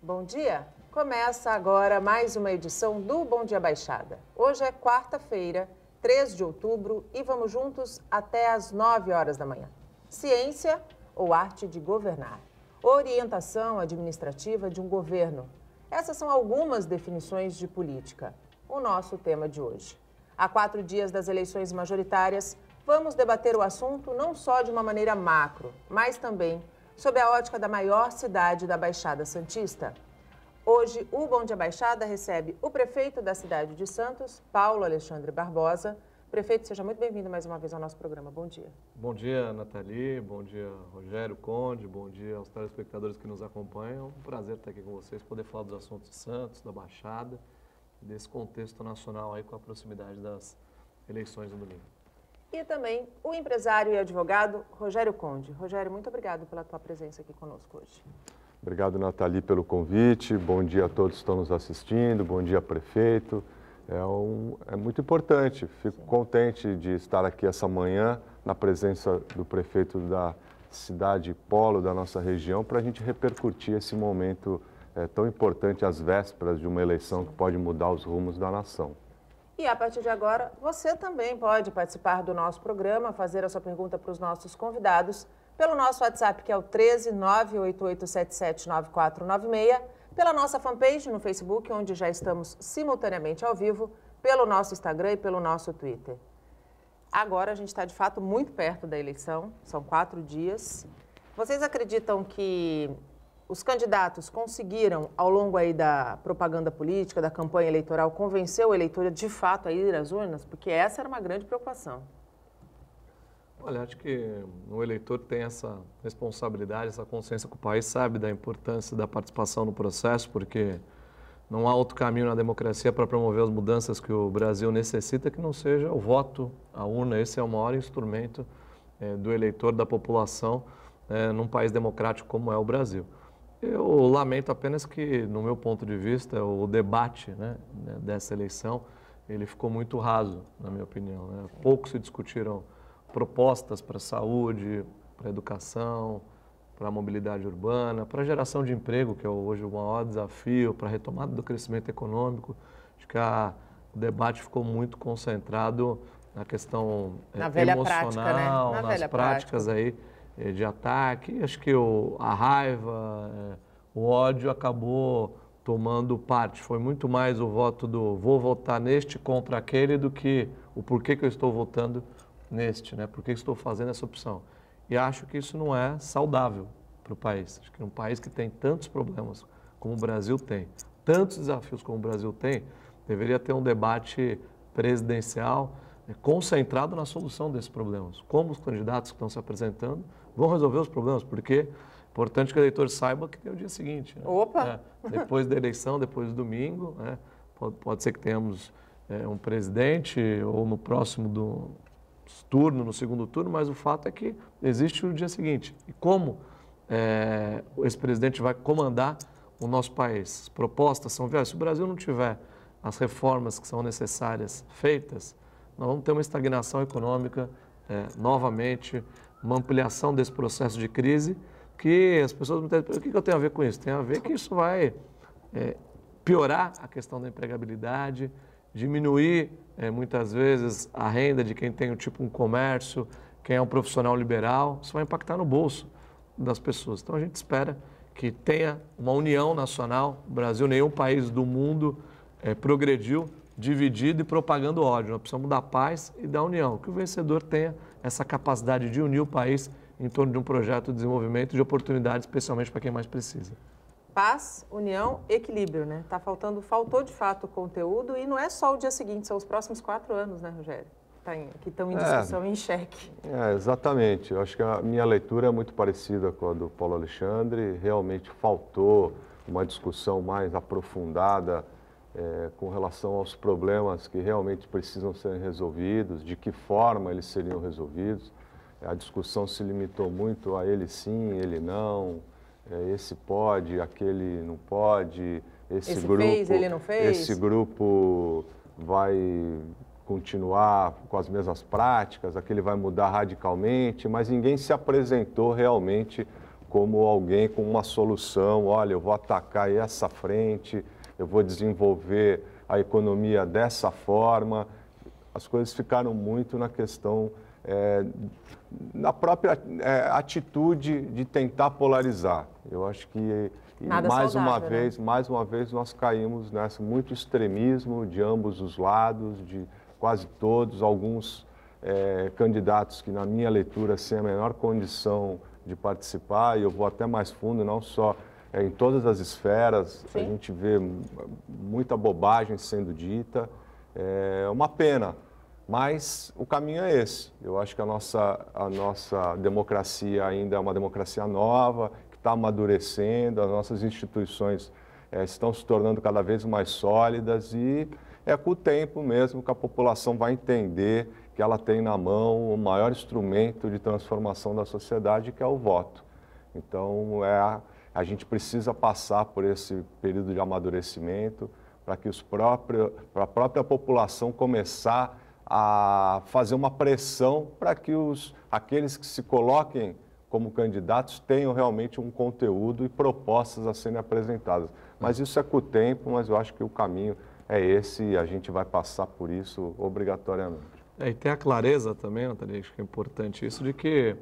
Bom dia! Começa agora mais uma edição do Bom Dia Baixada. Hoje é quarta-feira, 3 de outubro e vamos juntos até às 9 horas da manhã. Ciência ou arte de governar? Orientação administrativa de um governo. Essas são algumas definições de política. O nosso tema de hoje. Há 4 dias das eleições majoritárias, vamos debater o assunto não só de uma maneira macro, mas também sob a ótica da maior cidade da Baixada Santista. Hoje, o Bom Dia Baixada recebe o prefeito da cidade de Santos, Paulo Alexandre Barbosa. Prefeito, seja muito bem-vindo mais uma vez ao nosso programa. Bom dia. Bom dia, Nathalie. Bom dia, Rogério Conde. Bom dia aos telespectadores que nos acompanham. Um prazer estar aqui com vocês, poder falar dos assuntos de Santos, da Baixada, desse contexto nacional aí com a proximidade das eleições no domingo. E também o empresário e advogado Rogério Conde. Rogério, muito obrigado pela tua presença aqui conosco hoje. Obrigado, Nathalie, pelo convite. Bom dia a todos que estão nos assistindo. Bom dia, prefeito. É muito importante. Fico contente de estar aqui essa manhã na presença do prefeito da cidade polo da nossa região para a gente repercutir esse momento tão importante às vésperas de uma eleição que pode mudar os rumos da nação. E a partir de agora, você também pode participar do nosso programa, fazer a sua pergunta para os nossos convidados pelo nosso WhatsApp, que é o 13988779496, pela nossa fanpage no Facebook, onde já estamos simultaneamente ao vivo, pelo nosso Instagram e pelo nosso Twitter. Agora a gente está, de fato, muito perto da eleição, são 4 dias. Vocês acreditam que os candidatos conseguiram, ao longo aí da propaganda política, da campanha eleitoral, convencer o eleitor de fato a ir às urnas? Porque essa era uma grande preocupação. Olha, acho que o eleitor tem essa responsabilidade, essa consciência que o país sabe da importância da participação no processo, porque não há outro caminho na democracia para promover as mudanças que o Brasil necessita que não seja o voto, a urna. Esse é o maior instrumento do eleitor, da população, num país democrático como é o Brasil. Eu lamento apenas que, no meu ponto de vista, o debate dessa eleição ele ficou muito raso, na minha opinião. Pouco se discutiram propostas para a saúde, para a educação, para a mobilidade urbana, para a geração de emprego, que é hoje o maior desafio, para a retomada do crescimento econômico. Acho que o debate ficou muito concentrado na questão na velha emocional, prática, né? nas práticas aí de ataque. Acho que a raiva, o ódio acabou tomando parte. Foi muito mais o voto do vou votar neste contra aquele do que o porquê que eu estou votando neste, por que estou fazendo essa opção. E acho que isso não é saudável para o país. Acho que um país que tem tantos problemas como o Brasil tem, tantos desafios como o Brasil tem, deveria ter um debate presidencial concentrado na solução desses problemas. Como os candidatos que estão se apresentando vão resolver os problemas, porque é importante que o eleitor saiba que tem o dia seguinte. Opa! Depois da eleição, depois do domingo, pode ser que tenhamos um presidente ou no próximo turno, no segundo turno, mas o fato é que existe o dia seguinte. E como esse presidente vai comandar o nosso país? As propostas são viáveis. Se o Brasil não tiver as reformas que são necessárias feitas, nós vamos ter uma estagnação econômica novamente, uma ampliação desse processo de crise, que as pessoas não têm... O que eu tenho a ver com isso? Tem a ver que isso vai piorar a questão da empregabilidade, diminuir muitas vezes a renda de quem tem um comércio, quem é um profissional liberal. Isso vai impactar no bolso das pessoas. Então a gente espera que tenha uma união nacional. O Brasil, nenhum país do mundo progrediu dividido e propagando ódio. Nós precisamos da paz e da união, que o vencedor tenha essa capacidade de unir o país em torno de um projeto de desenvolvimento e de oportunidades, especialmente para quem mais precisa. Paz, união, equilíbrio, né? Faltou de fato o conteúdo e não é só o dia seguinte, são os próximos 4 anos, né, Rogério? Que estão em discussão e em xeque. Exatamente. Eu acho que a minha leitura é muito parecida com a do Paulo Alexandre. Realmente faltou uma discussão mais aprofundada com relação aos problemas que realmente precisam ser resolvidos, de que forma eles seriam resolvidos. A discussão se limitou muito a ele sim, ele não, esse pode, aquele não pode, esse grupo fez, ele não fez. Esse grupo vai continuar com as mesmas práticas, aquele vai mudar radicalmente, mas ninguém se apresentou realmente como alguém com uma solução. Olha, eu vou atacar essa frente, eu vou desenvolver a economia dessa forma. As coisas ficaram muito na questão, na própria atitude de tentar polarizar. Eu acho que, mais uma vez, nós caímos nessa muito extremismo de ambos os lados, de quase todos, alguns candidatos que, na minha leitura, sem a menor condição de participar, e eu vou até mais fundo, não só em todas as esferas. Sim. A gente vê muita bobagem sendo dita, é uma pena, mas o caminho é esse. Eu acho que a nossa democracia ainda é uma democracia nova, que está amadurecendo, as nossas instituições estão se tornando cada vez mais sólidas e é com o tempo mesmo que a população vai entender que ela tem na mão o maior instrumento de transformação da sociedade, que é o voto. Então, a gente precisa passar por esse período de amadurecimento para que para a própria população começar a fazer uma pressão para que aqueles que se coloquem como candidatos tenham realmente um conteúdo e propostas a serem apresentadas. Mas isso é com o tempo, mas eu acho que o caminho é esse e a gente vai passar por isso obrigatoriamente. E tem a clareza também, Nathalie, acho que é importante isso, de que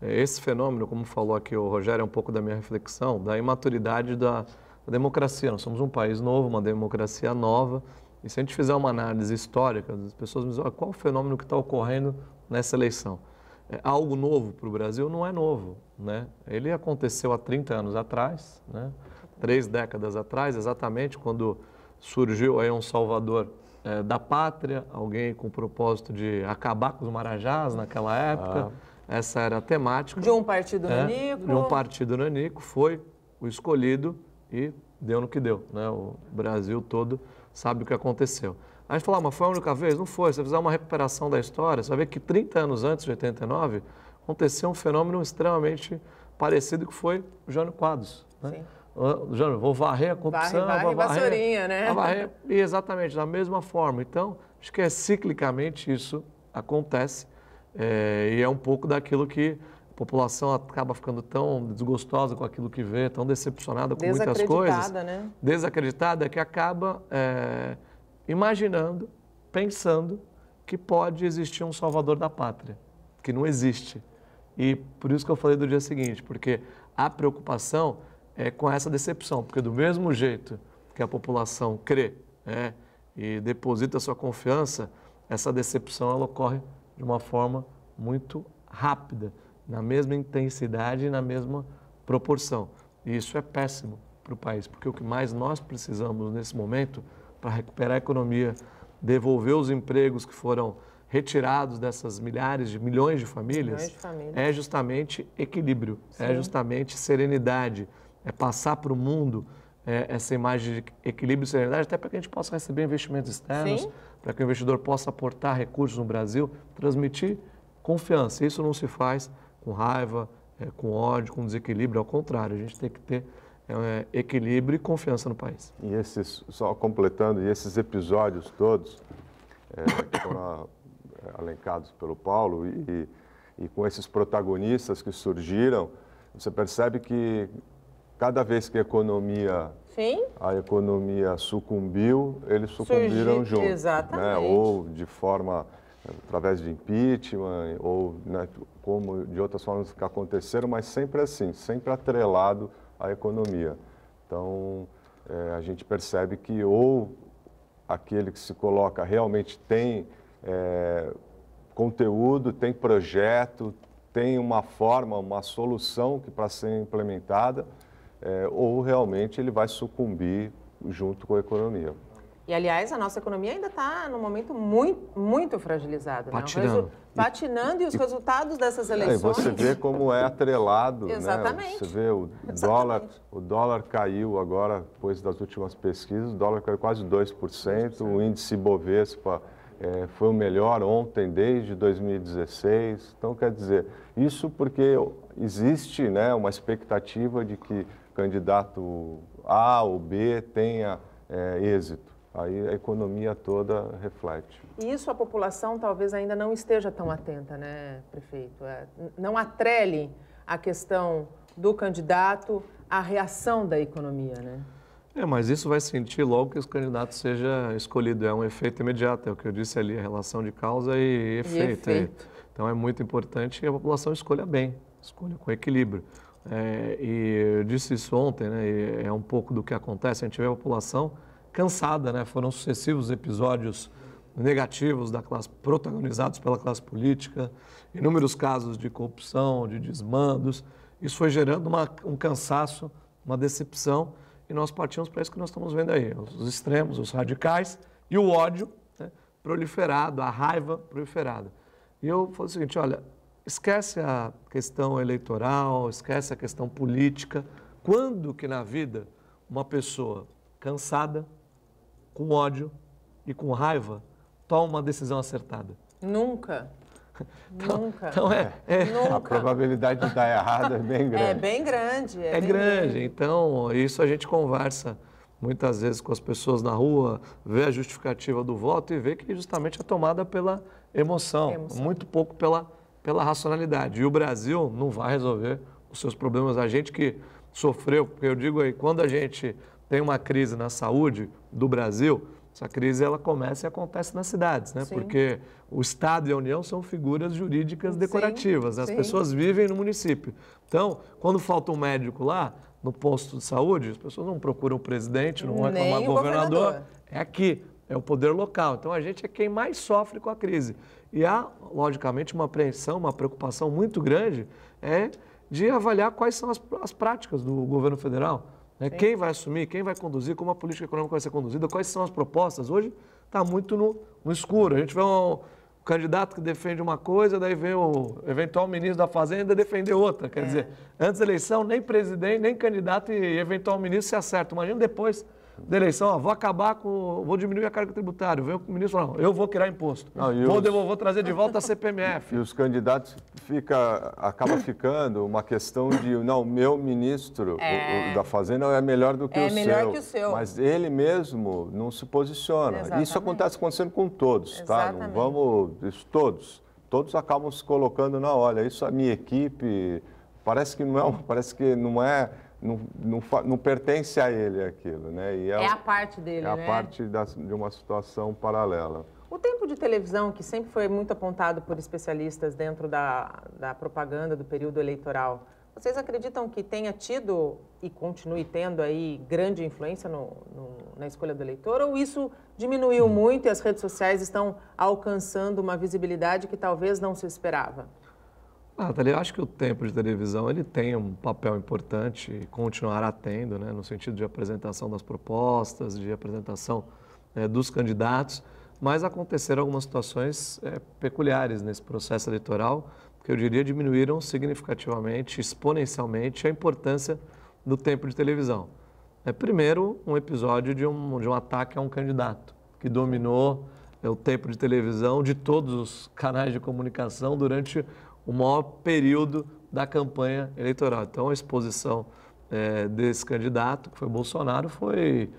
esse fenômeno, como falou aqui o Rogério, é um pouco da minha reflexão, da imaturidade da democracia. Nós somos um país novo, uma democracia nova, e se a gente fizer uma análise histórica, as pessoas me dizem, qual o fenômeno que está ocorrendo nessa eleição? Algo novo para o Brasil? Não é novo, né? Ele aconteceu há 30 anos atrás, né? 3 décadas atrás, exatamente quando surgiu aí um salvador da pátria, alguém com o propósito de acabar com os marajás naquela época. Essa era a temática. De um partido nanico. De um partido nanico, foi o escolhido e deu no que deu, né? O Brasil todo sabe o que aconteceu. A gente fala, mas foi a única vez? Não foi. Se você fizer uma recuperação da história, você vai ver que 30 anos antes de 89, aconteceu um fenômeno extremamente parecido que foi o Jânio Quadros, né? Sim. Jânio, vou varrer a corrupção, varre vassourinha, né? Varrer, exatamente, da mesma forma. Então, acho que ciclicamente isso acontece e é um pouco daquilo que a população acaba ficando tão desgostosa com aquilo que vê, tão decepcionada com muitas coisas. Né? Desacreditada, que acaba imaginando, pensando que pode existir um salvador da pátria, que não existe. E por isso que eu falei do dia seguinte, porque a preocupação é com essa decepção, porque do mesmo jeito que a população crê e deposita sua confiança, essa decepção ela ocorre de uma forma muito rápida, na mesma intensidade e na mesma proporção. E isso é péssimo para o país, porque o que mais nós precisamos nesse momento para recuperar a economia, devolver os empregos que foram retirados dessas milhões de famílias, é justamente equilíbrio, Sim. é justamente serenidade, é passar para o mundo essa imagem de equilíbrio e serenidade, até para que a gente possa receber investimentos externos, para que o investidor possa aportar recursos no Brasil, transmitir confiança. Isso não se faz com raiva, com ódio, com desequilíbrio, ao contrário, a gente tem que ter equilíbrio e confiança no país. E só completando, e esses episódios todos que foram elencados pelo Paulo e com esses protagonistas que surgiram, você percebe que cada vez que a economia sucumbiu, eles sucumbiram junto. Exatamente. Né? Ou de forma, através de impeachment, ou como de outras formas que aconteceram, mas sempre assim, sempre atrelado à economia. Então, a gente percebe que ou aquele que se coloca realmente tem conteúdo, tem projeto, tem uma forma, uma solução que para ser implementada, ou realmente ele vai sucumbir junto com a economia. E, aliás, a nossa economia ainda está num momento muito fragilizado. Patinando. Né? Patinando e os resultados dessas eleições... Você vê como é atrelado. Exatamente. Né? Você vê o dólar caiu agora, depois das últimas pesquisas, o dólar caiu quase 2%, o índice Bovespa foi o melhor ontem desde 2016. Então, quer dizer, isso porque existe, né, uma expectativa de que candidato A ou B tenha êxito. Aí a economia toda reflete. E isso a população talvez ainda não esteja tão atenta, né, prefeito? Não atrele a questão do candidato, a reação da economia, né? Mas isso vai sentir logo que o candidato seja escolhido. É um efeito imediato, é o que eu disse ali, a relação de causa e efeito. Então é muito importante que a população escolha bem, escolha com equilíbrio. E eu disse isso ontem, né? E é um pouco do que acontece. A gente vê a população cansada, né? Foram sucessivos episódios negativos da classe, protagonizados pela classe política, inúmeros casos de corrupção, de desmandos. Isso foi gerando um cansaço, uma decepção, e nós partimos para isso que nós estamos vendo aí, os extremos, os radicais e o ódio, né, proliferado, a raiva proliferada. E eu falo o seguinte, olha, esquece a questão eleitoral, esquece a questão política. Quando que na vida uma pessoa cansada, com ódio e com raiva, toma uma decisão acertada? Nunca. Nunca. Então Nunca. A probabilidade de dar errado é bem grande. É bem grande. É grande. Então, isso a gente conversa muitas vezes com as pessoas na rua, vê a justificativa do voto e vê que justamente é tomada pela emoção. Muito pouco pela racionalidade. E o Brasil não vai resolver os seus problemas. A gente que sofreu, porque eu digo aí, quando a gente tem uma crise na saúde do Brasil, essa crise ela começa e acontece nas cidades, né? Sim. Porque o Estado e a União são figuras jurídicas decorativas, sim, as sim. pessoas vivem no município. Então, quando falta um médico lá, no posto de saúde, as pessoas não procuram o presidente, não vão reclamar do governador, é aqui, é o poder local. Então, a gente é quem mais sofre com a crise. E há, logicamente, uma apreensão, uma preocupação muito grande de avaliar quais são as práticas do governo federal. Né? Quem vai assumir, quem vai conduzir, como a política econômica vai ser conduzida, quais são as propostas. Hoje está muito no escuro. A gente vê um candidato que defende uma coisa, daí vem o eventual ministro da Fazenda defender outra. Quer dizer, antes da eleição, nem presidente, nem candidato e eventual ministro se acertam. Imagina depois da eleição, vou diminuir a carga tributária. Vem o ministro fala, eu vou criar imposto. Vou trazer de volta a CPMF. E os candidatos acaba ficando uma questão de, não, meu ministro o da Fazenda é melhor do que o seu. É melhor que o seu. Mas ele mesmo não se posiciona. Exatamente. Isso acontecendo com todos, tá? Não vamos, isso, todos acabam se colocando na olha. Isso a minha equipe parece que não pertence a ele aquilo, né? E é a parte dele, né? É a parte de uma situação paralela. O tempo de televisão, que sempre foi muito apontado por especialistas dentro da propaganda do período eleitoral, vocês acreditam que tenha tido e continue tendo aí grande influência na escolha do eleitor? Ou isso diminuiu muito e as redes sociais estão alcançando uma visibilidade que talvez não se esperava? Nathalie, eu acho que o tempo de televisão ele tem um papel importante e continuará tendo, né, no sentido de apresentação das propostas, de apresentação dos candidatos, mas aconteceram algumas situações peculiares nesse processo eleitoral que eu diria diminuíram significativamente, exponencialmente a importância do tempo de televisão. Primeiro, um episódio de um ataque a um candidato que dominou o tempo de televisão de todos os canais de comunicação durante o maior período da campanha eleitoral. Então, a exposição desse candidato, que foi Bolsonaro, foi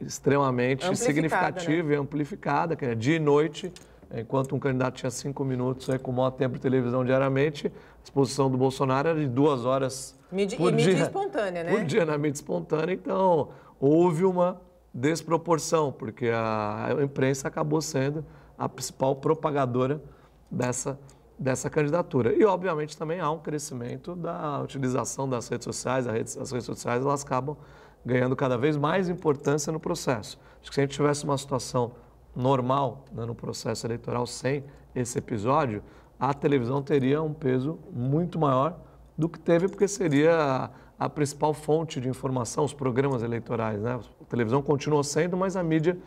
extremamente significativa, né? E amplificada. Dia e noite, enquanto um candidato tinha 5 minutos com o maior tempo de televisão diariamente, a exposição do Bolsonaro era de 2 horas por dia. Mídia espontânea, né? Por dia na mídia espontânea. Então, houve uma desproporção, porque a imprensa acabou sendo a principal propagadora dessa candidatura. E, obviamente, também há um crescimento da utilização das redes sociais. As redes sociais elas acabam ganhando cada vez mais importância no processo. Acho que se a gente tivesse uma situação normal, né, no processo eleitoral sem esse episódio, a televisão teria um peso muito maior do que teve, porque seria a principal fonte de informação, os programas eleitorais, né? A televisão continuou sendo, mas a mídia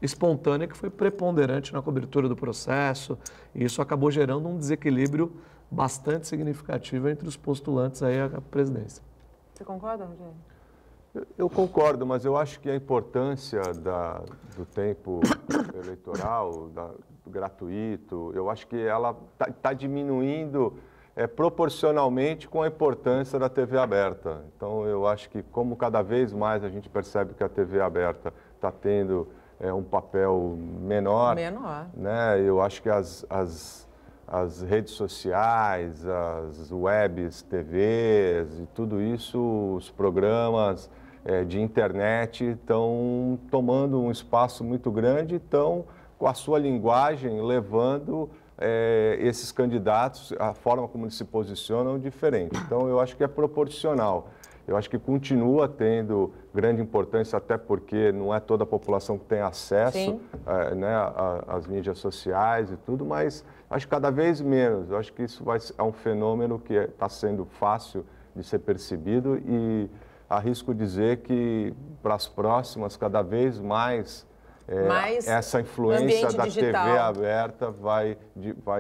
espontânea que foi preponderante na cobertura do processo, e isso acabou gerando um desequilíbrio bastante significativo entre os postulantes aí à presidência. Você concorda, Rogério? Eu concordo, mas eu acho que a importância do tempo eleitoral, do gratuito, eu acho que ela está diminuindo proporcionalmente com a importância da TV aberta. Então, eu acho que como cada vez mais a gente percebe que a TV aberta está tendo um papel menor, né? Eu acho que as as redes sociais, as webs, TVs e tudo isso, os programas de internet estão tomando um espaço muito grande, estão com a sua linguagem levando esses candidatos, a forma como eles se posicionam diferente. Então eu acho que é proporcional. Eu acho que continua tendo grande importância, até porque não é toda a população que tem acesso né, às mídias sociais e tudo, mas acho que cada vez menos. Eu acho que isso é um fenômeno que está sendo fácil de ser percebido e arrisco dizer que para as próximas, cada vez mais essa influência da digital. TV aberta vai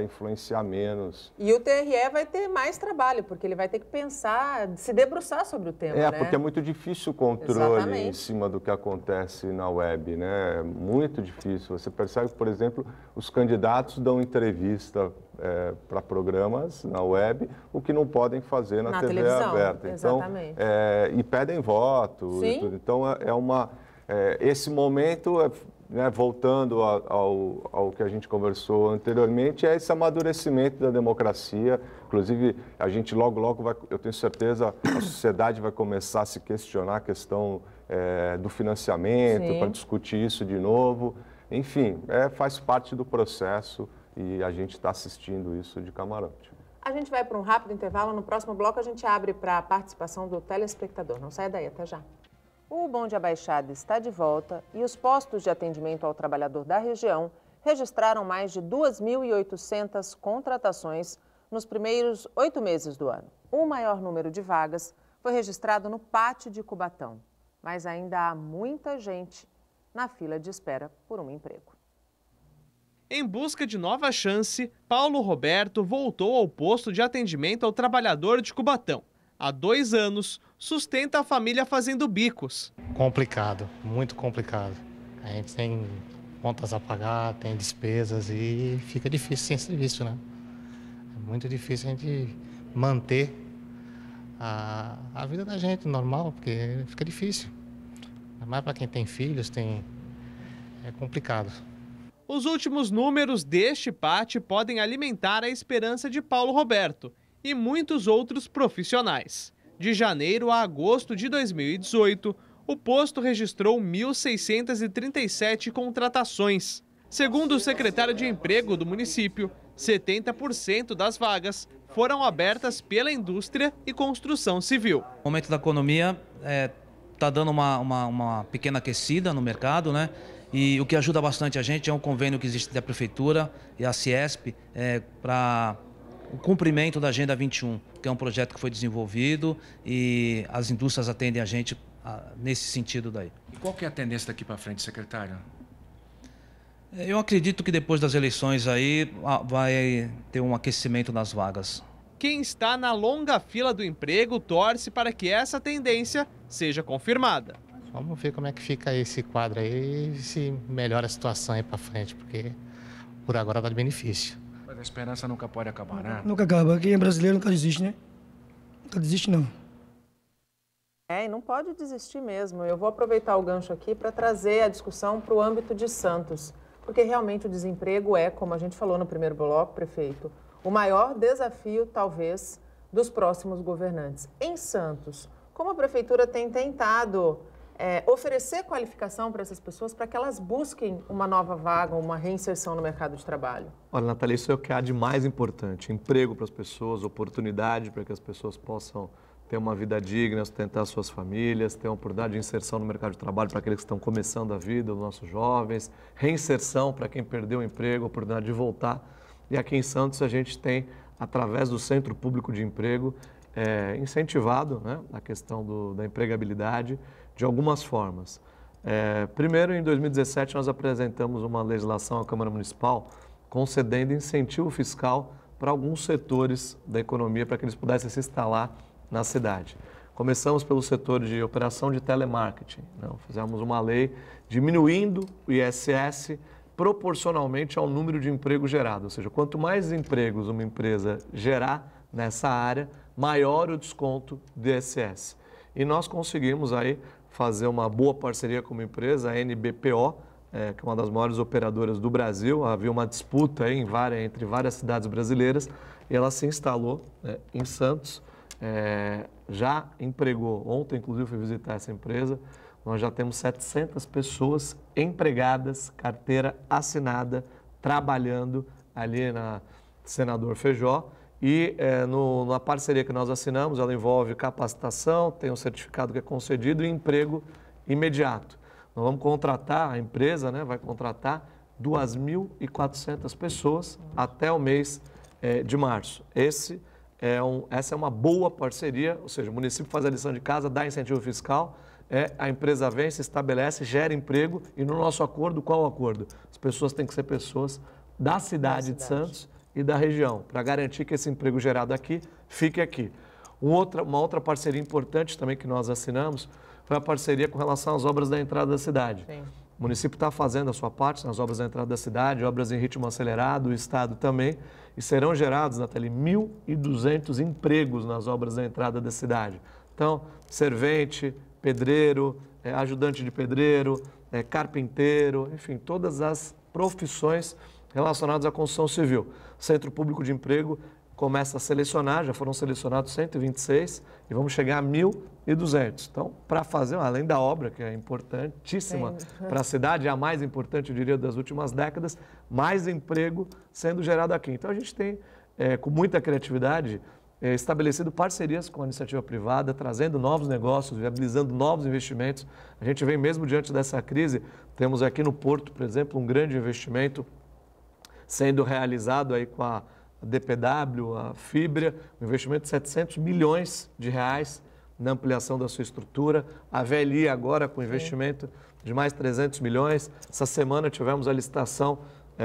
influenciar menos. E o TRE vai ter mais trabalho, porque ele vai ter que pensar, se debruçar sobre o tema, né? Porque é muito difícil o controle em cima do que acontece na web, né? É muito difícil. Você percebe, por exemplo, os candidatos dão entrevista para programas na web, o que não podem fazer na TV televisão, aberta. Então, e pedem voto. E tudo. Então, esse momento, né, voltando ao que a gente conversou anteriormente, é esse amadurecimento da democracia. Inclusive, a gente logo vai, eu tenho certeza, a sociedade vai começar a se questionar a questão do financiamento, para discutir isso de novo. Enfim, faz parte do processo e a gente está assistindo isso de camarote. A gente vai para um rápido intervalo. No próximo bloco, a gente abre para a participação do telespectador. Não saia daí, até já. O Bom Dia Baixada está de volta e os postos de atendimento ao trabalhador da região registraram mais de 2.800 contratações nos primeiros 8 meses do ano. O maior número de vagas foi registrado no Pátio de Cubatão, mas ainda há muita gente na fila de espera por um emprego. Em busca de nova chance, Paulo Roberto voltou ao posto de atendimento ao trabalhador de Cubatão. Há 2 anos, sustenta a família fazendo bicos. Complicado, muito complicado. A gente tem contas a pagar, tem despesas e fica difícil sem serviço, né? É muito difícil a gente manter a vida da gente normal, porque fica difícil. Mas para quem tem filhos, é complicado. Os últimos números deste pátio podem alimentar a esperança de Paulo Roberto e muitos outros profissionais. De janeiro a agosto de 2018, o posto registrou 1.637 contratações. Segundo o secretário de Emprego do município, 70% das vagas foram abertas pela indústria e construção civil. O momento da economia está dando uma pequena aquecida no mercado, né? E o que ajuda bastante a gente é um convênio que existe da Prefeitura e a Ciesp para o cumprimento da Agenda 21, que é um projeto que foi desenvolvido e as indústrias atendem a gente nesse sentido daí. E qual que é a tendência daqui para frente, secretário? Eu acredito que depois das eleições aí vai ter um aquecimento nas vagas. Quem está na longa fila do emprego torce para que essa tendência seja confirmada. Vamos ver como é que fica esse quadro aí e se melhora a situação aí para frente, porque por agora está bem difícil. Mas a esperança nunca pode acabar, né? Nunca acaba. Quem é brasileiro nunca desiste, né? Nunca desiste, não. E não pode desistir mesmo. Eu vou aproveitar o gancho aqui para trazer a discussão para o âmbito de Santos, porque realmente o desemprego é, como a gente falou no primeiro bloco, prefeito, o maior desafio, talvez, dos próximos governantes. Em Santos, como a prefeitura tem tentado oferecer qualificação para essas pessoas para que elas busquem uma nova vaga, uma reinserção no mercado de trabalho? Olha, Natália, isso é o que há de mais importante. Emprego para as pessoas, oportunidade para que as pessoas possam ter uma vida digna, sustentar suas famílias, ter uma oportunidade de inserção no mercado de trabalho para aqueles que estão começando a vida, os nossos jovens, reinserção para quem perdeu o emprego, oportunidade de voltar. E aqui em Santos a gente tem, através do Centro Público de Emprego, incentivado, né, a questão da empregabilidade de algumas formas. Primeiro, em 2017, nós apresentamos uma legislação à Câmara Municipal concedendo incentivo fiscal para alguns setores da economia para que eles pudessem se instalar na cidade. Começamos pelo setor de operação de telemarketing. Fizemos uma lei diminuindo o ISS proporcionalmente ao número de empregos gerados. Ou seja, quanto mais empregos uma empresa gerar nessa área, maior o desconto do ISS. E nós conseguimos aí fazer uma boa parceria com uma empresa, a NBPO, que é uma das maiores operadoras do Brasil. Havia uma disputa aí entre várias cidades brasileiras e ela se instalou em Santos. Já empregou, ontem inclusive fui visitar essa empresa, nós já temos 700 pessoas empregadas, carteira assinada, trabalhando ali na Senador Feijó. E na parceria que nós assinamos, ela envolve capacitação, tem um certificado que é concedido e emprego imediato. Nós vamos contratar, a empresa vai contratar 2.400 pessoas até o mês de março. Essa é uma boa parceria, ou seja, o município faz a lição de casa, dá incentivo fiscal, a empresa vem, se estabelece, gera emprego e no nosso acordo, qual o acordo? As pessoas têm que ser pessoas da cidade de Santos e da região, para garantir que esse emprego gerado aqui fique aqui. Uma outra parceria importante também que nós assinamos foi a parceria com relação às obras da entrada da cidade. Sim. O município está fazendo a sua parte nas obras da entrada da cidade, obras em ritmo acelerado, o Estado também, e serão gerados, Nathalie, 1.200 empregos nas obras da entrada da cidade. Então, servente, pedreiro, ajudante de pedreiro, carpinteiro, enfim, todas as profissões relacionadas à construção civil. O Centro Público de Emprego começa a selecionar, já foram selecionados 126 e vamos chegar a 1.200. Então, para fazer, além da obra, que é importantíssima para a cidade, é a mais importante, eu diria, das últimas décadas, mais emprego sendo gerado aqui. Então, a gente tem, com muita criatividade, estabelecido parcerias com a iniciativa privada, trazendo novos negócios, viabilizando novos investimentos. A gente vem mesmo diante dessa crise, temos aqui no Porto, por exemplo, um grande investimento sendo realizado aí com a DPW, a Fibria, um investimento de 700 milhões de reais na ampliação da sua estrutura. A VLI agora com investimento de mais 300 milhões. Essa semana tivemos a licitação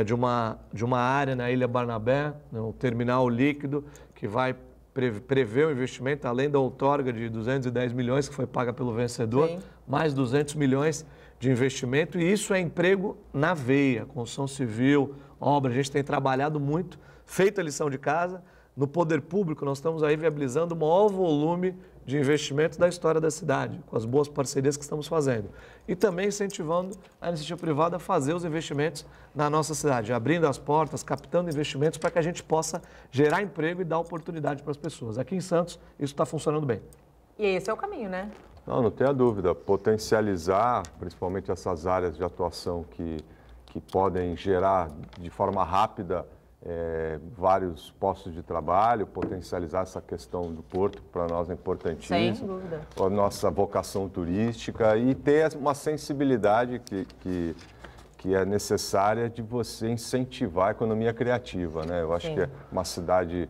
de uma área na Ilha Barnabé, um terminal líquido, que vai prever o investimento, além da outorga de 210 milhões que foi paga pelo vencedor, mais 200 milhões de investimento. E isso é emprego na veia, construção civil, obra. A gente tem trabalhado muito, feito a lição de casa. No poder público, nós estamos aí viabilizando o maior volume de investimentos da história da cidade, com as boas parcerias que estamos fazendo. E também incentivando a iniciativa privada a fazer os investimentos na nossa cidade, abrindo as portas, captando investimentos para que a gente possa gerar emprego e dar oportunidade para as pessoas. Aqui em Santos, isso está funcionando bem. E esse é o caminho, né? Não tenha dúvida. Potencializar, principalmente essas áreas de atuação que podem gerar de forma rápida vários postos de trabalho, potencializar essa questão do porto, para nós é importantíssimo. Sem dúvida. A nossa vocação turística e ter uma sensibilidade que é necessária de você incentivar a economia criativa, né? Eu acho que uma cidade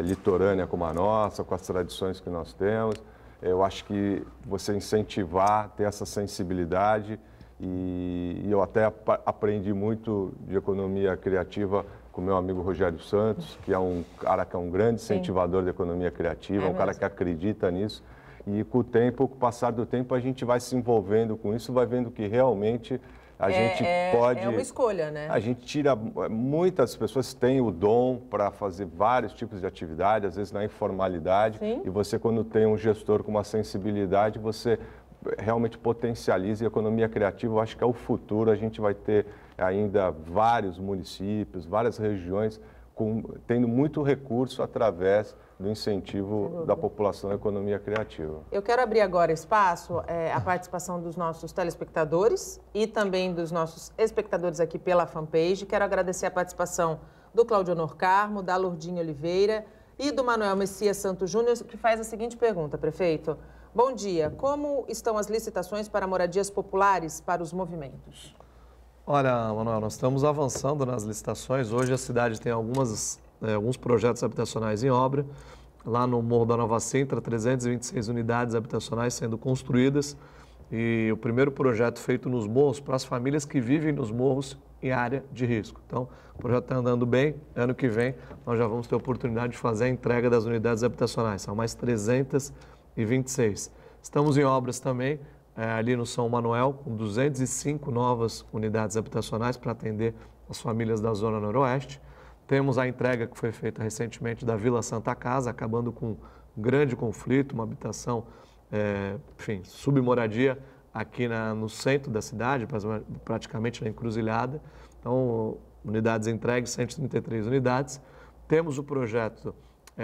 litorânea como a nossa, com as tradições que nós temos, eu acho que você incentivar, ter essa sensibilidade e eu até aprendi muito de economia criativa com o meu amigo Rogério Santos, que é um cara que é um grande incentivador da economia criativa, um cara que acredita nisso. E com o tempo, com o passar do tempo, a gente vai se envolvendo com isso, vai vendo que realmente a gente pode... É uma escolha, né? A gente tira... Muitas pessoas têm o dom para fazer vários tipos de atividade, às vezes na informalidade. Sim. E você, quando tem um gestor com uma sensibilidade, você realmente potencializa a economia criativa. Eu acho que é o futuro. A gente vai ter ainda vários municípios, várias regiões tendo muito recurso através do incentivo da população à economia criativa. Eu quero abrir agora espaço, a participação dos nossos telespectadores e também dos nossos espectadores aqui pela fanpage. Quero agradecer a participação do Claudio Honor Carmo, da Lourdinha Oliveira e do Manuel Messias Santos Júnior, que faz a seguinte pergunta, prefeito. Bom dia, como estão as licitações para moradias populares para os movimentos? Olha, Manuel, nós estamos avançando nas licitações. Hoje a cidade tem alguns projetos habitacionais em obra. Lá no Morro da Nova Sintra, 326 unidades habitacionais sendo construídas. E o primeiro projeto feito nos morros para as famílias que vivem nos morros em área de risco. Então, o projeto está andando bem. Ano que vem, nós já vamos ter a oportunidade de fazer a entrega das unidades habitacionais. São mais 326. Estamos em obras também, ali no São Manuel, com 205 novas unidades habitacionais para atender as famílias da Zona Noroeste. Temos a entrega que foi feita recentemente da Vila Santa Casa, acabando com um grande conflito, uma habitação, submoradia aqui no centro da cidade, praticamente na encruzilhada. Então, unidades entregues, 133 unidades. Temos o projeto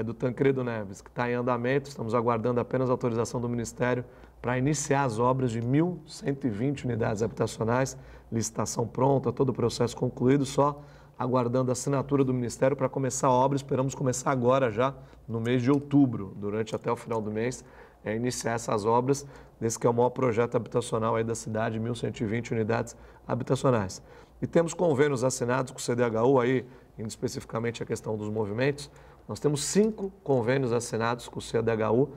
do Tancredo Neves, que está em andamento, estamos aguardando apenas a autorização do Ministério para iniciar as obras de 1.120 unidades habitacionais, licitação pronta, todo o processo concluído, só aguardando a assinatura do Ministério para começar a obra. Esperamos começar agora já, no mês de outubro, durante até o final do mês, iniciar essas obras, desse que é o maior projeto habitacional aí da cidade, 1.120 unidades habitacionais. E temos convênios assinados com o CDHU, aí, indo especificamente a questão dos movimentos. Nós temos 5 convênios assinados com o CDHU,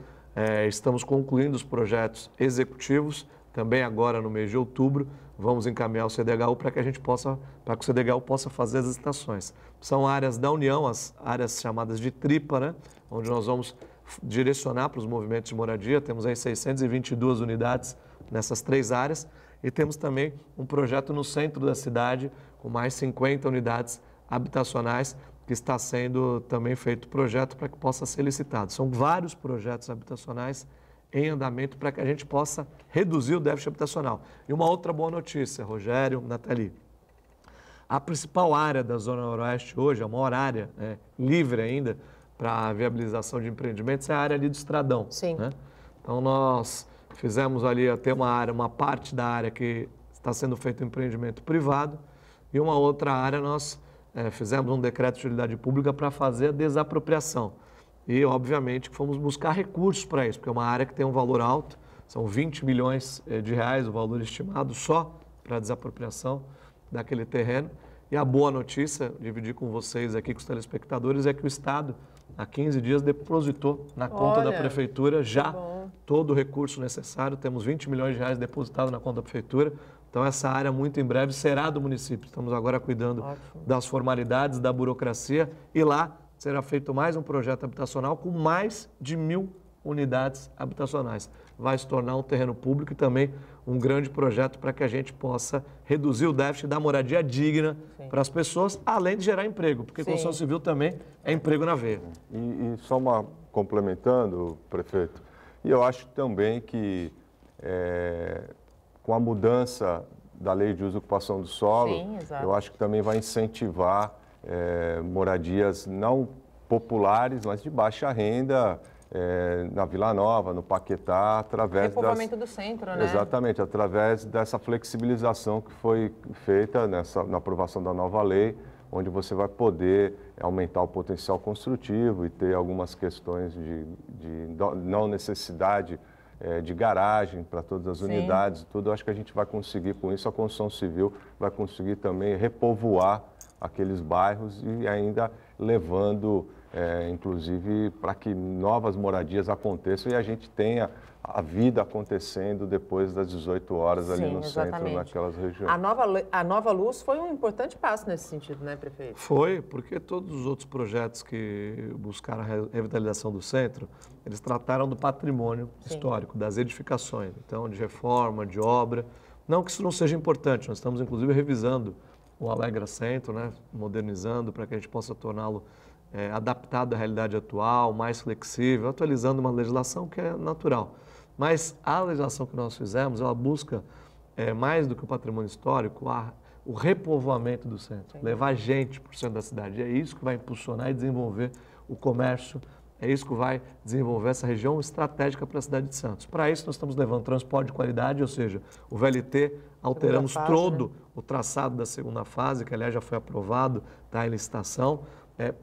estamos concluindo os projetos executivos, também agora no mês de outubro, vamos encaminhar o CDHU para que o CDHU possa fazer as licitações. São áreas da União, as áreas chamadas de TRIPA, né, onde nós vamos direcionar para os movimentos de moradia. Temos aí 622 unidades nessas 3 áreas e temos também um projeto no centro da cidade com mais 50 unidades habitacionais que está sendo também feito projeto para que possa ser licitado. São vários projetos habitacionais em andamento para que a gente possa reduzir o déficit habitacional. E uma outra boa notícia, Rogério, Nathalie. A principal área da Zona Noroeste hoje, a maior área livre ainda para a viabilização de empreendimentos, é a área ali do Estradão. Sim. Né? Então, nós fizemos ali até uma parte da área que está sendo feito empreendimento privado e uma outra área nós fizemos um decreto de utilidade pública para fazer a desapropriação. E, obviamente, fomos buscar recursos para isso, porque é uma área que tem um valor alto, são 20 milhões de reais o valor estimado só para a desapropriação daquele terreno. E a boa notícia, dividir com vocês aqui, com os telespectadores, é que o Estado, há 15 dias, depositou na conta da Prefeitura já todo o recurso necessário. Temos 20 milhões de reais depositados na conta da Prefeitura. Então, essa área, muito em breve, será do município. Estamos agora cuidando das formalidades, da burocracia, e lá será feito mais um projeto habitacional com mais de 1.000 unidades habitacionais. Vai se tornar um terreno público e também um grande projeto para que a gente possa reduzir o déficit da moradia digna para as pessoas, além de gerar emprego, porque construção civil também é emprego na veia. E só complementando, prefeito, e eu acho também que com a mudança da lei de uso e ocupação do solo, eu acho que também vai incentivar moradias não populares, mas de baixa renda, na Vila Nova, no Paquetá, através repovoamento do centro, né? Exatamente, através dessa flexibilização que foi feita na aprovação da nova lei, onde você vai poder aumentar o potencial construtivo e ter algumas questões de não necessidade de garagem para todas as unidades e tudo. Eu acho que a gente vai conseguir, com isso, a construção civil vai conseguir também repovoar aqueles bairros e ainda levando, inclusive, para que novas moradias aconteçam e a gente tenha a vida acontecendo depois das 18 horas ali no centro, naquelas regiões. A nova luz foi um importante passo nesse sentido, né, prefeito? Foi, porque todos os outros projetos que buscaram a revitalização do centro, eles trataram do patrimônio histórico, das edificações, então de reforma, de obra. Não que isso não seja importante, nós estamos inclusive revisando o Alegra Centro, né, modernizando para que a gente possa torná-lo adaptado à realidade atual, mais flexível, atualizando uma legislação que é natural. Mas a legislação que nós fizemos, ela busca, mais do que o patrimônio histórico, o repovoamento do centro, levar gente para o centro da cidade. E é isso que vai impulsionar e desenvolver o comércio, é isso que vai desenvolver essa região estratégica para a cidade de Santos. Para isso, nós estamos levando transporte de qualidade, ou seja, o VLT, alteramos todo o traçado da segunda fase, que aliás já foi aprovado, está em licitação,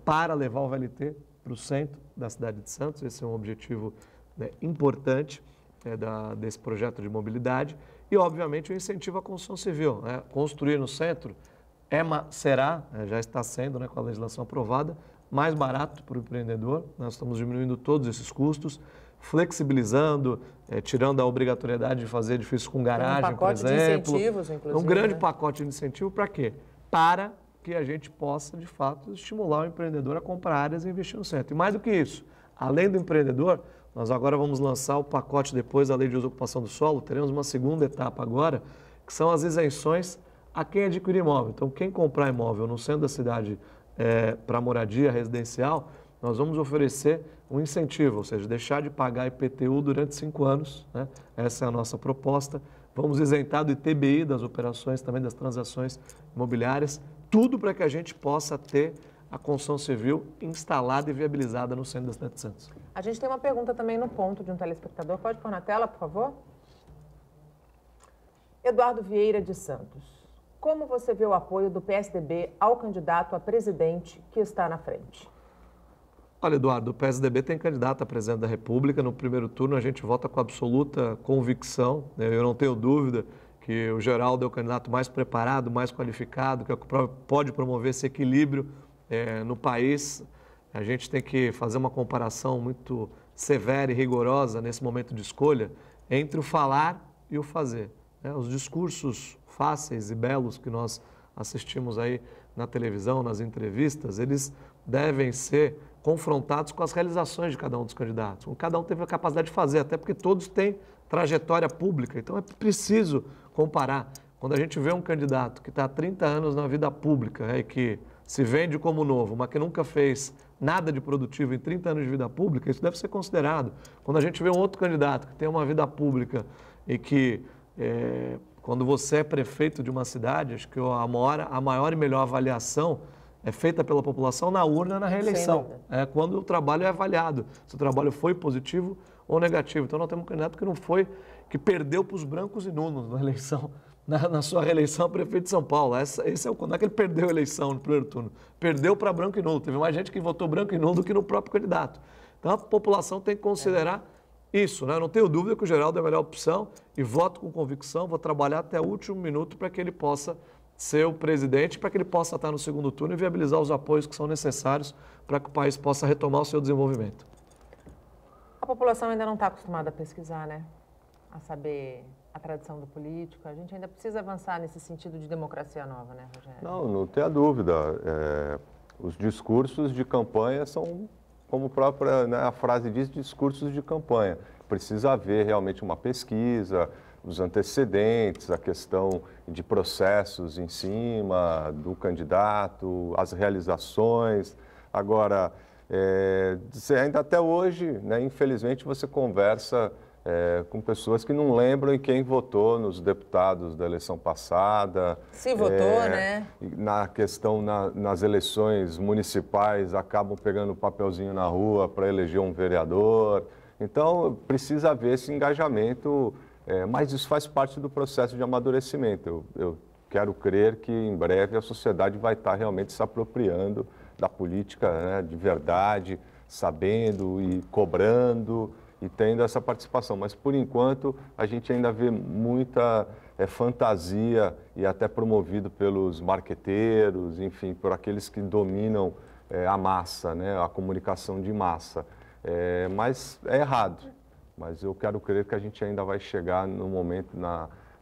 para levar o VLT para o centro da cidade de Santos. Esse é um objetivo importante desse projeto de mobilidade. E, obviamente, o incentivo à construção civil. Construir no centro será, já está sendo, com a legislação aprovada, mais barato para o empreendedor. Nós estamos diminuindo todos esses custos, flexibilizando, tirando a obrigatoriedade de fazer edifícios com garagem, por exemplo. De incentivos, inclusive. Um grande pacote de incentivo para quê? Para que a gente possa, de fato, estimular o empreendedor a comprar áreas e investir no centro. E mais do que isso, além do empreendedor, nós agora vamos lançar o pacote depois da Lei de Uso e Ocupação do Solo, teremos uma segunda etapa agora, que são as isenções a quem adquirir imóvel. Então, quem comprar imóvel no centro da cidade para moradia residencial, nós vamos oferecer um incentivo, ou seja, deixar de pagar IPTU durante 5 anos, né? Essa é a nossa proposta, vamos isentar do ITBI, das operações também, das transações imobiliárias, tudo para que a gente possa ter a construção civil instalada e viabilizada no centro da cidade de Santos. A gente tem uma pergunta também no ponto de um telespectador. Pode pôr na tela, por favor? Eduardo Vieira de Santos. Como você vê o apoio do PSDB ao candidato a presidente que está na frente? Olha, Eduardo, o PSDB tem candidato a presidente da República. No primeiro turno, a gente vota com absoluta convicção, né? Eu não tenho dúvida que o Geraldo é o candidato mais preparado, mais qualificado, que pode promover esse equilíbrio no país. A gente tem que fazer uma comparação muito severa e rigorosa nesse momento de escolha entre o falar e o fazer. Os discursos fáceis e belos que nós assistimos aí na televisão, nas entrevistas, eles devem ser confrontados com as realizações de cada um dos candidatos. Cada um teve a capacidade de fazer, até porque todos têm trajetória pública. Então é preciso comparar. Quando a gente vê um candidato que está há 30 anos na vida pública e que se vende como novo, mas que nunca fez nada de produtivo em 30 anos de vida pública, isso deve ser considerado. Quando a gente vê um outro candidato que tem uma vida pública e que, quando você é prefeito de uma cidade, acho que a maior e melhor avaliação é feita pela população na urna, na reeleição. É quando o trabalho é avaliado, se o trabalho foi positivo ou negativo. Então nós temos um candidato que não foi, que perdeu para os brancos e nulos na eleição, na sua reeleição a prefeito de São Paulo. Esse é o, não é que ele perdeu a eleição no primeiro turno, perdeu para branco e nulo. Teve mais gente que votou branco e nulo do que no próprio candidato. Então a população tem que considerar isso, né? Eu não tenho dúvida que o Geraldo é a melhor opção e voto com convicção, vou trabalhar até o último minuto para que ele possa ser o presidente, para que ele possa estar no segundo turno e viabilizar os apoios que são necessários para que o país possa retomar o seu desenvolvimento. A população ainda não está acostumada a pesquisar, né? A saber a tradição do político. A gente ainda precisa avançar nesse sentido de democracia nova, né, Rogério? Não tenha dúvida. Os discursos de campanha são, como a própria, né, a frase diz, discursos de campanha. Precisa haver realmente uma pesquisa, os antecedentes, a questão de processos em cima do candidato, as realizações. Agora, ainda até hoje, né, infelizmente, você conversa com pessoas que não lembram em quem votou nos deputados da eleição passada. Se votou, né? Na questão, nas eleições municipais, acabam pegando um papelzinho na rua para eleger um vereador. Então, precisa haver esse engajamento, mas isso faz parte do processo de amadurecimento. Eu quero crer que, em breve, a sociedade vai estar realmente se apropriando da política, né, de verdade, sabendo e cobrando e tendo essa participação. Mas, por enquanto, a gente ainda vê muita fantasia e até promovido pelos marqueteiros, enfim, por aqueles que dominam a massa, né, a comunicação de massa. Mas é errado. Mas eu quero crer que a gente ainda vai chegar no momento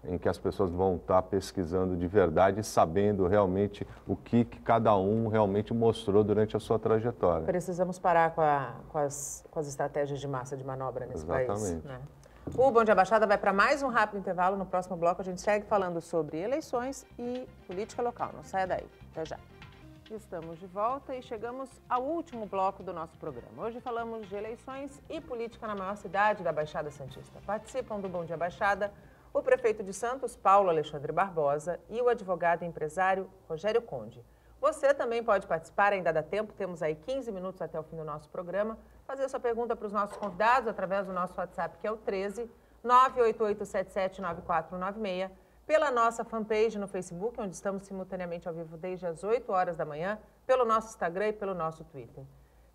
em que as pessoas vão estar pesquisando de verdade e sabendo realmente o que cada um realmente mostrou durante a sua trajetória. Precisamos parar com as estratégias de massa de manobra nesse país. Exatamente. Né? O Bom Dia Baixada vai para mais um rápido intervalo. No próximo bloco a gente segue falando sobre eleições e política local. Não saia daí. Até já. Estamos de volta e chegamos ao último bloco do nosso programa. Hoje falamos de eleições e política na maior cidade da Baixada Santista. Participam do Bom Dia Baixada o prefeito de Santos, Paulo Alexandre Barbosa, e o advogado e empresário Rogério Conde. Você também pode participar, ainda dá tempo, temos aí 15 minutos até o fim do nosso programa, fazer sua pergunta para os nossos convidados através do nosso WhatsApp, que é o 13 988779496, pela nossa fanpage no Facebook, onde estamos simultaneamente ao vivo desde as 8 horas da manhã, pelo nosso Instagram e pelo nosso Twitter.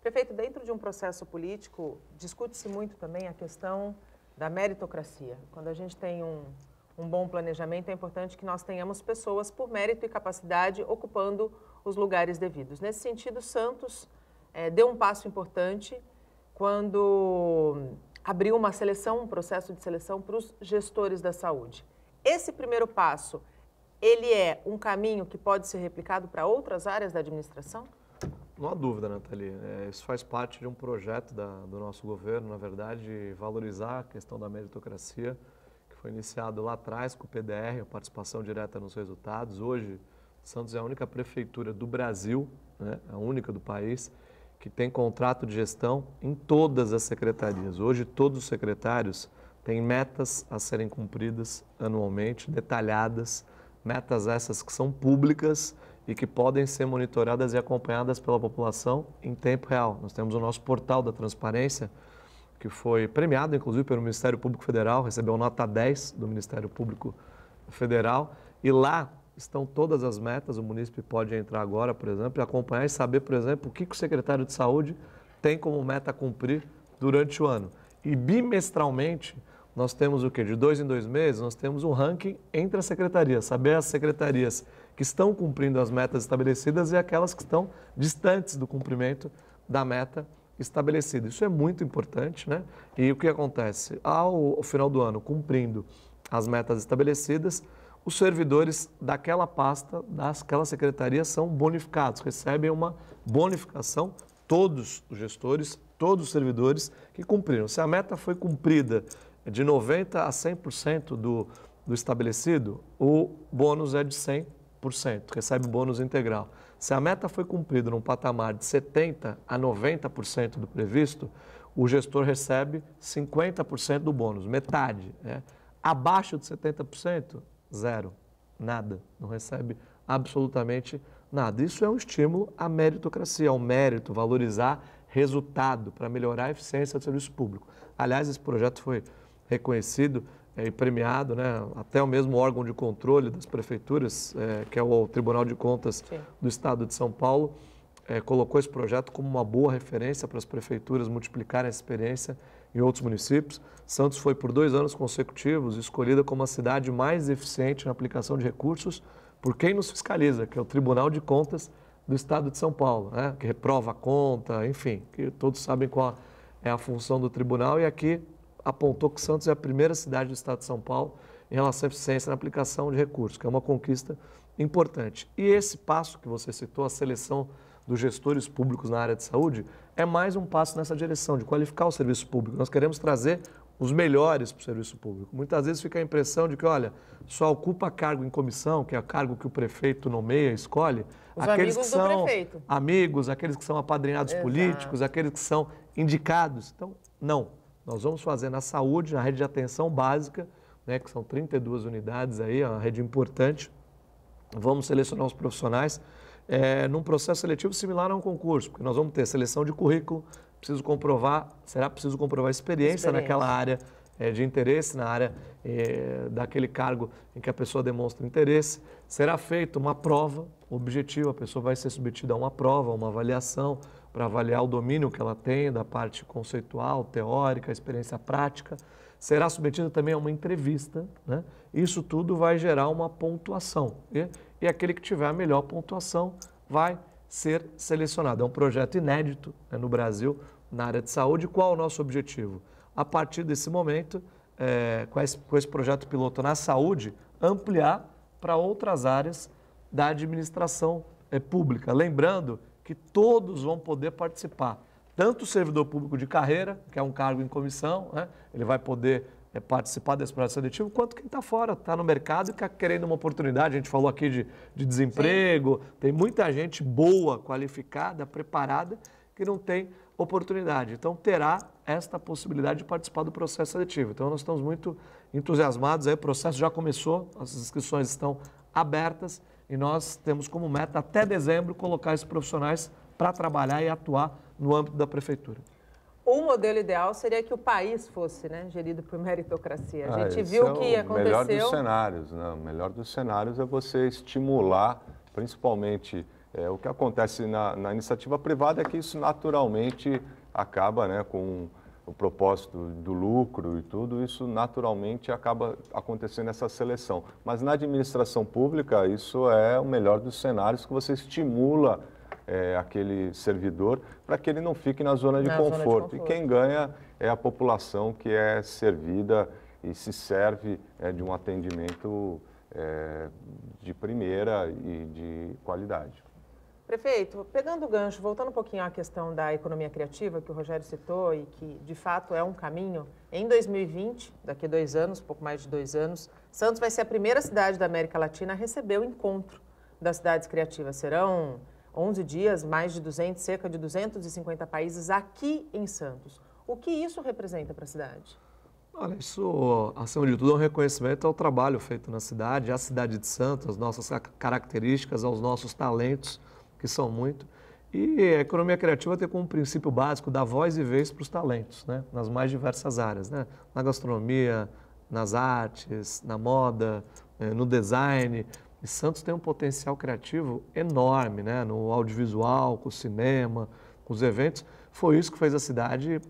Prefeito, dentro de um processo político, discute-se muito também a questão da meritocracia. Quando a gente tem um bom planejamento, é importante que nós tenhamos pessoas por mérito e capacidade ocupando os lugares devidos. Nesse sentido, Santos deu um passo importante quando abriu uma seleção, um processo de seleção para os gestores da saúde. Esse primeiro passo, ele é um caminho que pode ser replicado para outras áreas da administração? Não há dúvida, Nathalie. Isso faz parte de um projeto do nosso governo, na verdade, de valorizar a questão da meritocracia, que foi iniciado lá atrás com o PDR, a participação direta nos resultados. Hoje, Santos é a única prefeitura do Brasil, né, a única do país, que tem contrato de gestão em todas as secretarias. Hoje, todos os secretários tem metas a serem cumpridas anualmente, detalhadas, metas essas que são públicas e que podem ser monitoradas e acompanhadas pela população em tempo real. Nós temos o nosso portal da transparência, que foi premiado, inclusive, pelo Ministério Público Federal, recebeu nota 10 do Ministério Público Federal, e lá estão todas as metas. O munícipe pode entrar agora, por exemplo, e acompanhar e saber, por exemplo, o que o secretário de Saúde tem como meta a cumprir durante o ano. E bimestralmente, nós temos o quê? De 2 em 2 meses, nós temos um ranking entre as secretarias, saber as secretarias que estão cumprindo as metas estabelecidas e aquelas que estão distantes do cumprimento da meta estabelecida. Isso é muito importante, né? E o que acontece? Ao final do ano, cumprindo as metas estabelecidas, os servidores daquela pasta, daquela secretaria, são bonificados, recebem uma bonificação, todos os gestores, todos os servidores que cumpriram. Se a meta foi cumprida de 90% a 100% do estabelecido, o bônus é de 100%, recebe bônus integral. Se a meta foi cumprida num patamar de 70% a 90% do previsto, o gestor recebe 50% do bônus, metade. Né? Abaixo de 70%, zero, nada, não recebe absolutamente nada. Isso é um estímulo à meritocracia, ao mérito, valorizar resultado para melhorar a eficiência do serviço público. Aliás, esse projeto foi reconhecido e premiado, né? Até o mesmo órgão de controle das prefeituras, que é o Tribunal de Contas do Estado de São Paulo, colocou esse projeto como uma boa referência para as prefeituras multiplicarem essa experiência em outros municípios. Santos foi por 2 anos consecutivos escolhida como a cidade mais eficiente na aplicação de recursos por quem nos fiscaliza, que é o Tribunal de Contas do Estado de São Paulo, né? Que reprova a conta, enfim, que todos sabem qual é a função do tribunal, e aqui apontou que Santos é a primeira cidade do Estado de São Paulo em relação à eficiência na aplicação de recursos, que é uma conquista importante. E esse passo que você citou, a seleção dos gestores públicos na área de saúde, é mais um passo nessa direção, de qualificar o serviço público. Nós queremos trazer os melhores para o serviço público. Muitas vezes fica a impressão de que, olha, só ocupa cargo em comissão, que é o cargo que o prefeito nomeia, escolhe, os aqueles amigos que são do prefeito. amigos, aqueles que são apadrinhados políticos, aqueles que são indicados. Então, não. Nós vamos fazer na saúde, na rede de atenção básica, né, que são 32 unidades aí, é uma rede importante. Vamos selecionar os profissionais num processo seletivo similar a um concurso, porque nós vamos ter seleção de currículo, será preciso comprovar experiência naquela área de interesse, na área daquele cargo em que a pessoa demonstra interesse. Será feita uma prova objetiva, a pessoa vai ser submetida a uma prova, uma avaliação, para avaliar o domínio que ela tem da parte conceitual, teórica, experiência prática. Será submetida também a uma entrevista, né? Isso tudo vai gerar uma pontuação. E aquele que tiver a melhor pontuação vai ser selecionado. É um projeto inédito, né, no Brasil, na área de saúde. Qual é o nosso objetivo? A partir desse momento, com esse projeto piloto na saúde, ampliar para outras áreas da administração pública. Lembrando que todos vão poder participar. Tanto o servidor público de carreira, que é um cargo em comissão, né, ele vai poder participar desse processo seletivo, quanto quem está fora, está no mercado e está querendo uma oportunidade. A gente falou aqui de desemprego, tem muita gente boa, qualificada, preparada, que não tem oportunidade. Então, terá esta possibilidade de participar do processo seletivo. Então, nós estamos muito entusiasmados, aí, o processo já começou, as inscrições estão abertas e nós temos como meta, até dezembro, colocar esses profissionais para trabalhar e atuar no âmbito da prefeitura. O modelo ideal seria que o país fosse, né, gerido por meritocracia. A gente viu o que aconteceu. O melhor dos cenários, né? O melhor dos cenários é você estimular, principalmente, o que acontece na iniciativa privada é que isso naturalmente acaba, né, com o propósito do lucro e tudo, isso naturalmente acaba acontecendo essa seleção. Mas na administração pública, isso é o melhor dos cenários, que você estimula aquele servidor para que ele não fique na zona de conforto. E quem ganha é a população que é servida e se serve de um atendimento de primeira e de qualidade. Prefeito, pegando o gancho, voltando um pouquinho à questão da economia criativa, que o Rogério citou e que, de fato, é um caminho, em 2020, daqui a 2 anos, pouco mais de 2 anos, Santos vai ser a primeira cidade da América Latina a receber o encontro das cidades criativas. Serão 11 dias, mais de 200, cerca de 250 países aqui em Santos. O que isso representa para a cidade? Olha, isso, acima de tudo, é um reconhecimento ao trabalho feito na cidade, à cidade de Santos, às nossas características, aos nossos talentos, que são muito. E a economia criativa tem como princípio básico dar voz e vez para os talentos, né? Nas mais diversas áreas, né? Na gastronomia, nas artes, na moda, no design. E Santos tem um potencial criativo enorme, né? No audiovisual, com o cinema, com os eventos. Foi isso que fez a cidade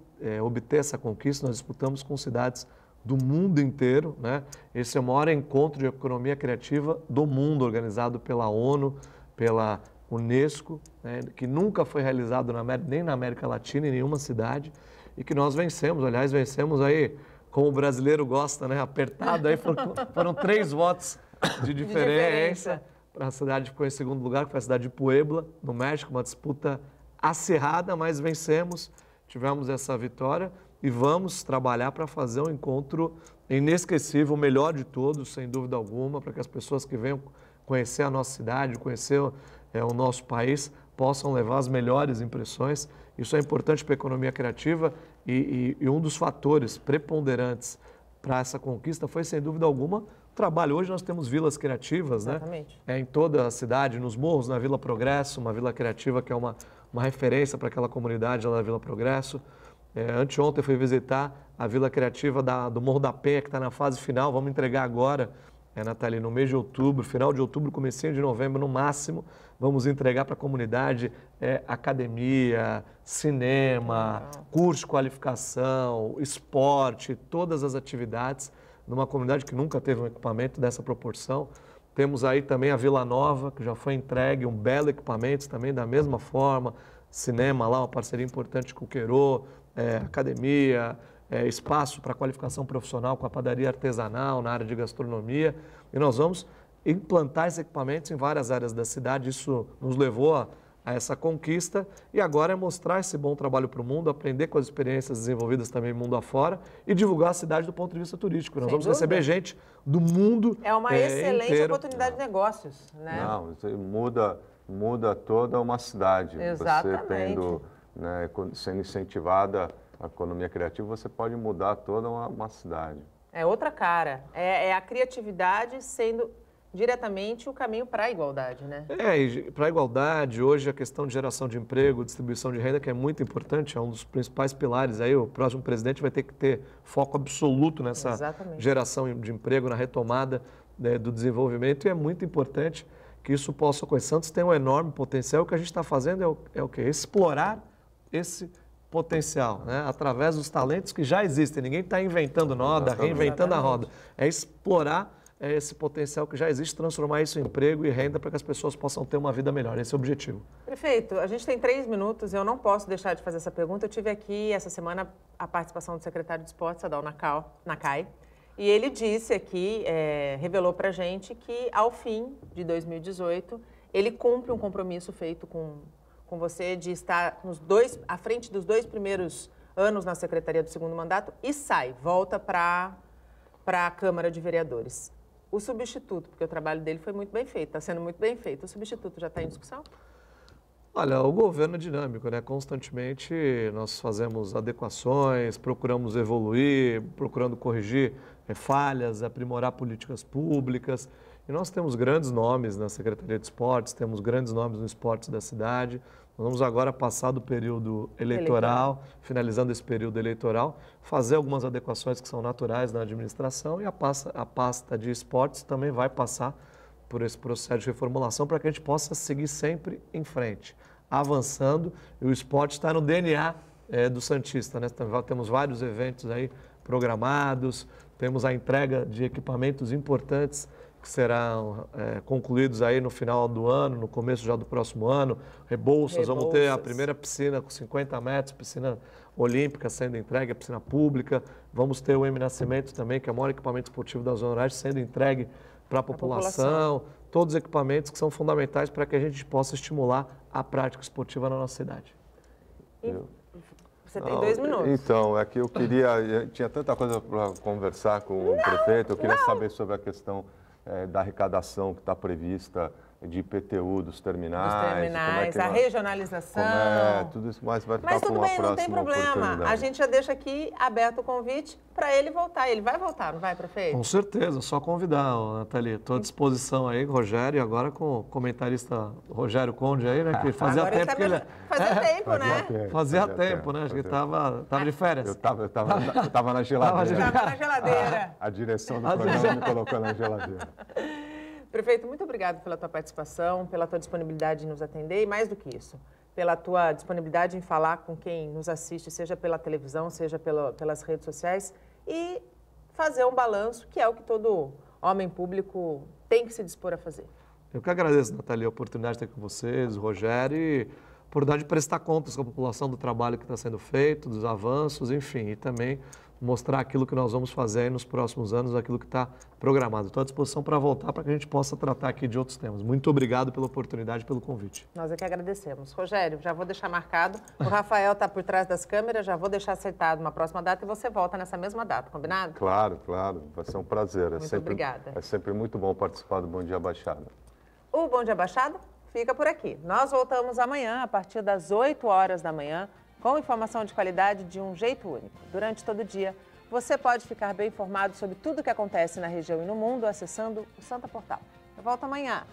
obter essa conquista. Nós disputamos com cidades do mundo inteiro, né? Esse é o maior encontro de economia criativa do mundo, organizado pela ONU, pela Unesco, né? Que nunca foi realizado nem na América Latina, em nenhuma cidade, e que nós vencemos. Aliás, vencemos aí, como o brasileiro gosta, né? Apertado, aí foram 3 votos de diferença. Para a cidade que ficou em segundo lugar, que foi a cidade de Puebla, no México, uma disputa acirrada, mas vencemos, tivemos essa vitória e vamos trabalhar para fazer um encontro inesquecível, o melhor de todos, sem dúvida alguma, para que as pessoas que venham conhecer a nossa cidade, conhecer o nosso país, possam levar as melhores impressões. Isso é importante para a economia criativa e um dos fatores preponderantes para essa conquista foi, sem dúvida alguma, o trabalho. Hoje nós temos vilas criativas, Exatamente, né? Em toda a cidade, nos morros, na Vila Progresso, uma vila criativa que é uma referência para aquela comunidade lá da Vila Progresso. Anteontem eu fui visitar a Vila Criativa do Morro da Penha, que está na fase final. Vamos entregar agora, Nathalie, no mês de outubro, final de outubro, comecinho de novembro, no máximo. Vamos entregar para a comunidade academia, cinema, curso de qualificação, esporte, todas as atividades, numa comunidade que nunca teve um equipamento dessa proporção. Temos aí também a Vila Nova, que já foi entregue, um belo equipamento também da mesma forma, cinema lá, uma parceria importante com o Queiro, academia, espaço para qualificação profissional com a padaria artesanal na área de gastronomia. E nós vamos implantar esses equipamentos em várias áreas da cidade. Isso nos levou a essa conquista e agora é mostrar esse bom trabalho para o mundo, aprender com as experiências desenvolvidas também mundo afora e divulgar a cidade do ponto de vista turístico. Nós vamos receber gente do mundo inteiro. É uma excelente oportunidade de negócios, né? Não, isso muda toda uma cidade. Exatamente. Você tendo, né, sendo incentivada a economia criativa, você pode mudar toda uma cidade. É outra cara. É a criatividade sendo diretamente o caminho para a igualdade, né? E para a igualdade, hoje a questão de geração de emprego, distribuição de renda, que é muito importante, é um dos principais pilares. Aí o próximo presidente vai ter que ter foco absoluto nessa geração de emprego, na retomada, né, do desenvolvimento, e é muito importante que isso possa ocorrer. Santos tem um enorme potencial. O que a gente está fazendo é o quê? Explorar esse potencial, né? Através dos talentos que já existem. Ninguém está inventando roda, reinventando a roda. É explorar esse potencial que já existe, transformar isso em emprego e renda para que as pessoas possam ter uma vida melhor. Esse é o objetivo. Prefeito, a gente tem 3 minutos, eu não posso deixar de fazer essa pergunta. Eu tive aqui essa semana a participação do secretário de Esportes, Adal Nakai, e ele disse aqui, revelou para a gente que ao fim de 2018, ele cumpre um compromisso feito com você de estar à frente dos 2 primeiros anos na Secretaria do segundo mandato e volta para a Câmara de Vereadores. O substituto, porque o trabalho dele foi muito bem feito, está sendo muito bem feito. O substituto já está em discussão? Olha, o governo é dinâmico, né? Constantemente nós fazemos adequações, procuramos evoluir, procurando corrigir falhas, aprimorar políticas públicas. E nós temos grandes nomes na Secretaria de Esportes, temos grandes nomes no esporte da cidade. Nós vamos agora passar do período eleitoral, finalizando esse período eleitoral, fazer algumas adequações que são naturais na administração e a pasta de esportes também vai passar por esse processo de reformulação para que a gente possa seguir sempre em frente, avançando. E o esporte está no DNA do santista, né? Temos vários eventos aí programados, temos a entrega de equipamentos importantes que serão concluídos aí no final do ano, no começo já do próximo ano. Rebolsas, vamos ter a primeira piscina com 50 metros, piscina olímpica sendo entregue, a piscina pública. Vamos ter o M Nascimento também, que é o maior equipamento esportivo da Zona Oeste, sendo entregue para a população. Todos os equipamentos que são fundamentais para que a gente possa estimular a prática esportiva na nossa cidade. Você tem 2 minutos. Então, é que eu tinha tanta coisa para conversar com o prefeito, eu queria saber sobre a questão da arrecadação que está prevista de IPTU dos terminais. Dos terminais, a regionalização. Tudo isso mais vai ficar Mas para tudo uma bem, não tem próxima problema. oportunidade. A gente já deixa aqui aberto o convite para ele voltar. Ele vai voltar, não vai, prefeito? Com certeza, só convidar, Nathalie. Estou à disposição aí, Rogério, e agora com o comentarista Rogério Conde aí, né? Que fazia Agora tempo que ele... Fazia tempo, né? Fazia tempo, né? Acho que estava de férias. Eu estava na geladeira. Estava na geladeira. A direção do programa me colocou na geladeira. Prefeito, muito obrigado pela tua participação, pela tua disponibilidade em nos atender e, mais do que isso, pela tua disponibilidade em falar com quem nos assiste, seja pela televisão, seja pelas redes sociais, e fazer um balanço, que é o que todo homem público tem que se dispor a fazer. Eu que agradeço, Nathalie, a oportunidade de estar com vocês, o Rogério, e a oportunidade de prestar contas com a população do trabalho que está sendo feito, dos avanços, enfim, e também mostrar aquilo que nós vamos fazer aí nos próximos anos, aquilo que está programado. Estou à disposição para voltar, para que a gente possa tratar aqui de outros temas. Muito obrigado pela oportunidade, pelo convite. Nós é que agradecemos. Rogério, já vou deixar marcado. O Rafael está por trás das câmeras, já vou deixar acertado uma próxima data e você volta nessa mesma data, combinado? Claro, claro. Vai ser um prazer. Muito obrigada. É sempre muito bom participar do Bom Dia Baixada. O Bom Dia Baixada fica por aqui. Nós voltamos amanhã, a partir das 8 horas da manhã, com informação de qualidade de um jeito único. Durante todo o dia, você pode ficar bem informado sobre tudo o que acontece na região e no mundo acessando o Santa Portal. Eu volto amanhã.